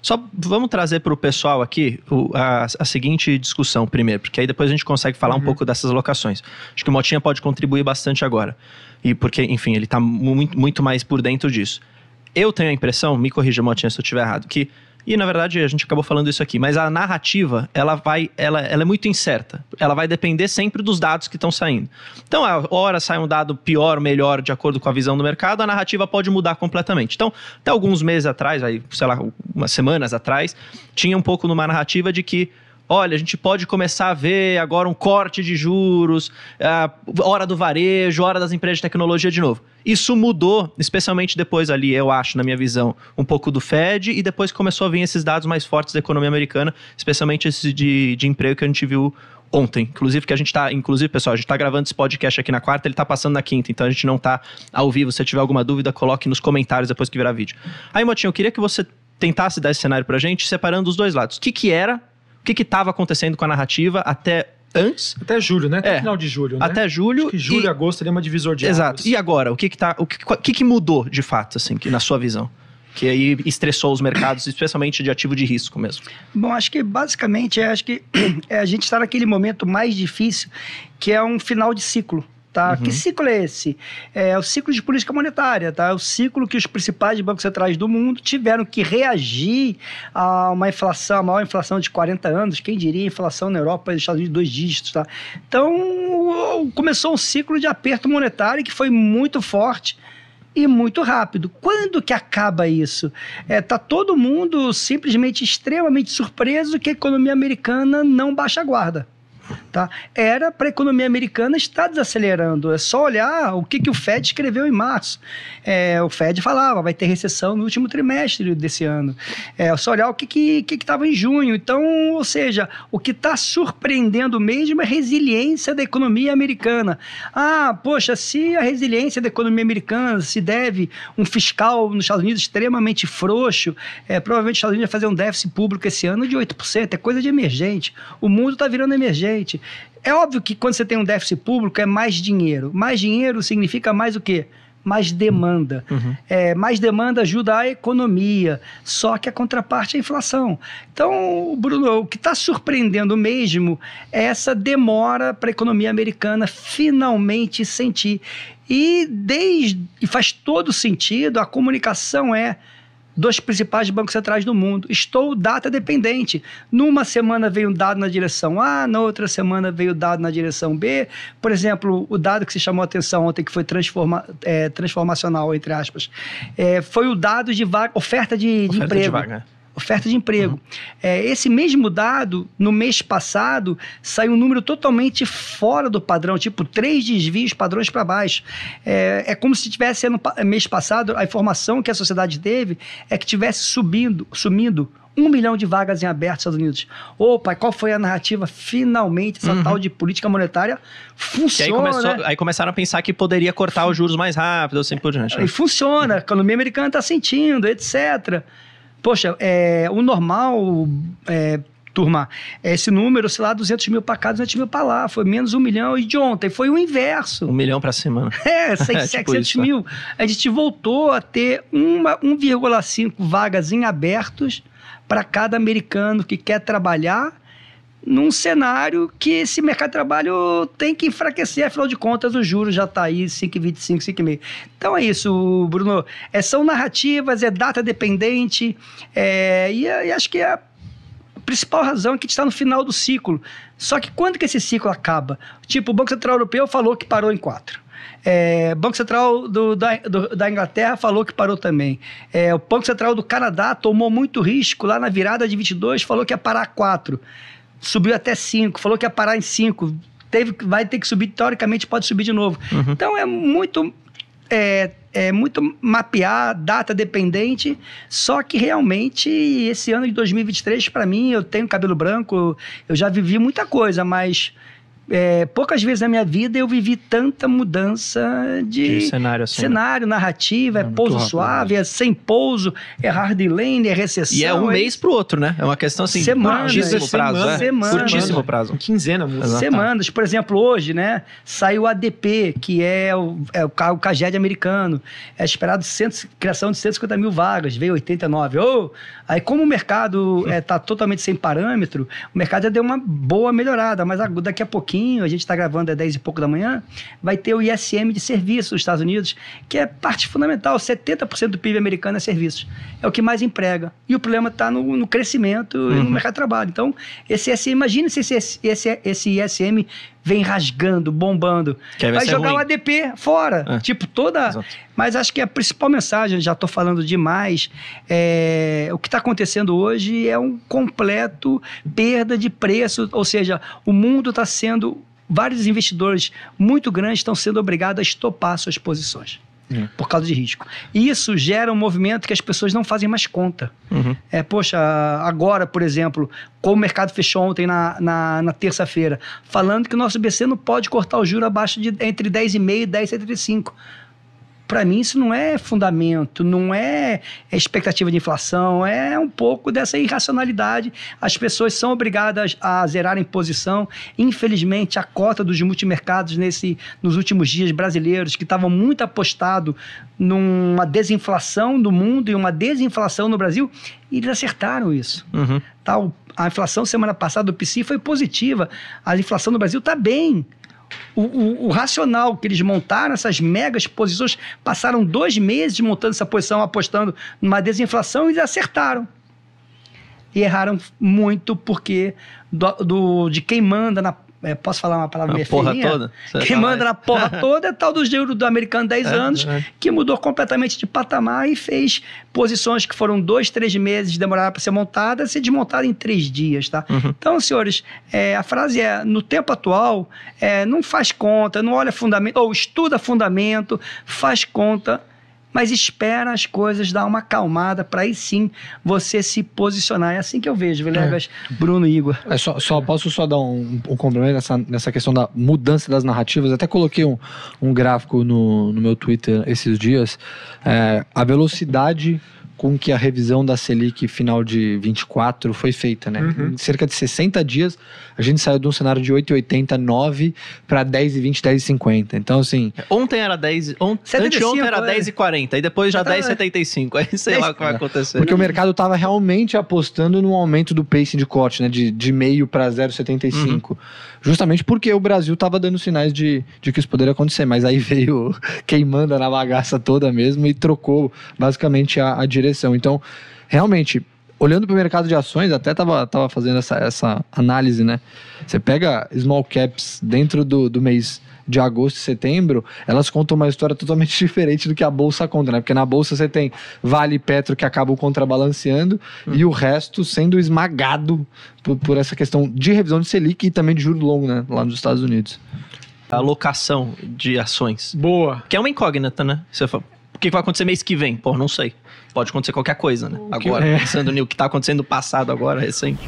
Só vamos trazer para o pessoal aqui a seguinte discussão primeiro, porque aí depois a gente consegue falar um pouco dessas alocações. Acho que o Motinha pode contribuir bastante agora. E porque, enfim, ele está muito mais por dentro disso. Eu tenho a impressão, me corrija, Motinha, se eu estiver errado, que... E, na verdade, a gente acabou falando isso aqui, mas a narrativa, ela é muito incerta. Ela vai depender sempre dos dados que estão saindo. Então, a hora sai um dado pior, melhor, de acordo com a visão do mercado, a narrativa pode mudar completamente. Então, até alguns meses atrás, aí, sei lá, umas semanas atrás, tinha um pouco numa narrativa de que, olha, a gente pode começar a ver agora um corte de juros, hora do varejo, hora das empresas de tecnologia de novo. Isso mudou, especialmente depois ali, eu acho, na minha visão, um pouco do Fed, e depois começou a vir esses dados mais fortes da economia americana, especialmente esses de emprego que a gente viu ontem. Inclusive, pessoal, a gente está gravando esse podcast aqui na quarta, ele está passando na quinta, então a gente não está ao vivo. Se você tiver alguma dúvida, coloque nos comentários depois que virar vídeo. Aí, Motinho, eu queria que você tentasse dar esse cenário pra gente, separando os dois lados. O que era, o que estava acontecendo com a narrativa até antes. Até julho, né? Até final de julho, né? Até julho. Acho que julho e agosto ali é uma divisor de Exato. águas. E agora? O que mudou de fato, assim, na sua visão? Que aí estressou os mercados, especialmente de ativo de risco mesmo. Bom, acho que basicamente, a gente está naquele momento mais difícil, que é um final de ciclo. Tá? Que ciclo é esse? É o ciclo de política monetária, tá? É o ciclo que os principais bancos centrais do mundo tiveram que reagir a uma inflação, a maior inflação de 40 anos, quem diria inflação na Europa e nos Estados Unidos de 2 dígitos, tá? Então, começou um ciclo de aperto monetário que foi muito forte e muito rápido. Quando que acaba isso? Tá todo mundo simplesmente extremamente surpreso que a economia americana não baixa a guarda. Tá? Era para a economia americana estar desacelerando. É só olhar o que o Fed escreveu em março. O Fed falava, vai ter recessão no último trimestre desse ano. É só olhar o que estava em junho. Então, ou seja, o que está surpreendendo mesmo é a resiliência da economia americana. Poxa, se a resiliência da economia americana se deve um fiscal nos Estados Unidos extremamente frouxo, provavelmente os Estados Unidos vai fazer um déficit público esse ano de 8%. É coisa de emergente. O mundo está virando emergente. É óbvio que quando você tem um déficit público é mais dinheiro. Mais dinheiro significa mais o quê? Mais demanda. Mais demanda ajuda a economia. Só que a contraparte é a inflação. Então, Bruno, o que está surpreendendo mesmo é essa demora para a economia americana finalmente sentir. E faz todo sentido, a comunicação dos principais bancos centrais do mundo. Estou data dependente. Numa semana veio um dado na direção A, na outra semana veio dado na direção B. Por exemplo, o dado que se chamou a atenção ontem, que foi transformacional, entre aspas, foi o dado de oferta de emprego. Oferta de emprego. Esse mesmo dado, no mês passado, saiu um número totalmente fora do padrão, tipo 3 desvios padrões para baixo. É como se tivesse, no mês passado, a informação que a sociedade teve é que tivesse sumindo 1 milhão de vagas em aberto nos Estados Unidos. Opa, qual foi a narrativa? Finalmente, essa tal de política monetária funciona. Aí começaram a pensar que poderia cortar os juros mais rápido, assim por diante. E funciona, a economia americana está sentindo, etc. Poxa, o normal, turma, esse número, sei lá, 200 mil para cá, 200 mil para lá, foi menos 1 milhão, e de ontem foi o inverso. 1 milhão para cima. 600 mil. A gente voltou a ter 1,5 vagas em abertos para cada americano que quer trabalhar num cenário que esse mercado de trabalho tem que enfraquecer, afinal de contas o juros já está aí 5,25, 5,5. Então é isso, Bruno, são narrativas, data dependente, e acho que a principal razão é que a gente está no final do ciclo. Só que quando que esse ciclo acaba? Tipo, o Banco Central Europeu falou que parou em 4. Banco Central da Inglaterra falou que parou também. O Banco Central do Canadá tomou muito risco lá na virada de 22, falou que ia parar a 4. Subiu até 5, falou que ia parar em 5, vai ter que subir, teoricamente pode subir de novo. Então é muito mapear, data dependente, só que realmente esse ano de 2023, para mim, eu tenho cabelo branco, eu já vivi muita coisa, mas poucas vezes na minha vida eu vivi tanta mudança de cenário, assim. Cenário, narrativa, pouso suave, sem pouso, hard lane, recessão. E é um mês pro outro, né? É uma questão assim, curtíssimo prazo. Curtíssimo prazo. Quinzena, muda. Semanas. Por exemplo, hoje, né? Saiu o ADP, que é o CAGED americano. É esperado criação de 150 mil vagas, veio 89. Aí, como o mercado está totalmente sem parâmetro, o mercado já deu uma boa melhorada, mas daqui a pouquinho, a gente está gravando 10 e pouco da manhã, vai ter o ISM de serviços dos Estados Unidos, que é parte fundamental, 70% do PIB americano é serviços. É o que mais emprega. E o problema está no crescimento e no mercado de trabalho. Então, esse ISM, imagina se esse ISM vem rasgando, bombando. Vai jogar ruim. O ADP fora. Exato. Mas acho que a principal mensagem, já estou falando demais, o que está acontecendo hoje é um completo perda de preço, ou seja, o mundo está sendo, vários investidores muito grandes estão sendo obrigados a estopar suas posições. Por causa de risco. E isso gera um movimento que as pessoas não fazem mais conta. Poxa, agora, por exemplo, como o mercado fechou ontem na terça-feira, falando que o nosso BC não pode cortar o juro abaixo de entre 10,5% e 10,75%. Para mim, isso não é fundamento, não é expectativa de inflação, é um pouco dessa irracionalidade. As pessoas são obrigadas a zerarem posição. Infelizmente, a cota dos multimercados nos últimos dias brasileiros, que estavam muito apostados numa desinflação do mundo e uma desinflação no Brasil, eles acertaram isso. A inflação semana passada do PCI foi positiva. A inflação no Brasil está bem. O racional que eles montaram, essas megas posições, passaram 2 meses montando essa posição, apostando numa desinflação, e eles acertaram. E erraram muito porque de quem manda na... posso falar uma palavra meio porra toda? Quem manda na porra toda é tal do juro do americano 10 anos, que mudou completamente de patamar e fez posições que foram 2, 3 meses, demoraram para ser montadas, ser desmontada em 3 dias, tá? Então, senhores, a frase no tempo atual, não faz conta, não olha fundamento, ou estuda fundamento, faz conta, mas espera as coisas dar uma acalmada para aí sim você se posicionar. É assim que eu vejo, Vilegas, Bruno e Igor. Posso só dar um complemento nessa questão da mudança das narrativas? Até coloquei um gráfico no meu Twitter esses dias. A velocidade com que a revisão da Selic final de 24 foi feita, né? Em cerca de 60 dias, a gente saiu de um cenário de 8,80, 9 para 10,20, 10,50. Então, assim... Ontem era 10... Anteontem era 10,40, e depois já 10,75. Aí sei lá o que vai acontecer. Porque o mercado estava realmente apostando no aumento do pacing de corte, né? De meio para 0,75. Justamente porque o Brasil estava dando sinais de que isso poderia acontecer. Mas aí veio quem manda na bagaça toda mesmo e trocou basicamente a direção. Então, realmente, olhando para o mercado de ações, até tava fazendo essa análise, né? Você pega small caps dentro do mês de agosto e setembro, elas contam uma história totalmente diferente do que a Bolsa conta, né? Porque na Bolsa você tem Vale e Petro que acabam contrabalanceando e o resto sendo esmagado por essa questão de revisão de Selic e também de juro longo, né? Lá nos Estados Unidos. A alocação de ações. Boa. Que é uma incógnita, né? Você fala, o que vai acontecer mês que vem? Pô, não sei. Pode acontecer qualquer coisa, né? Agora, pensando no que está acontecendo no passado agora, recente.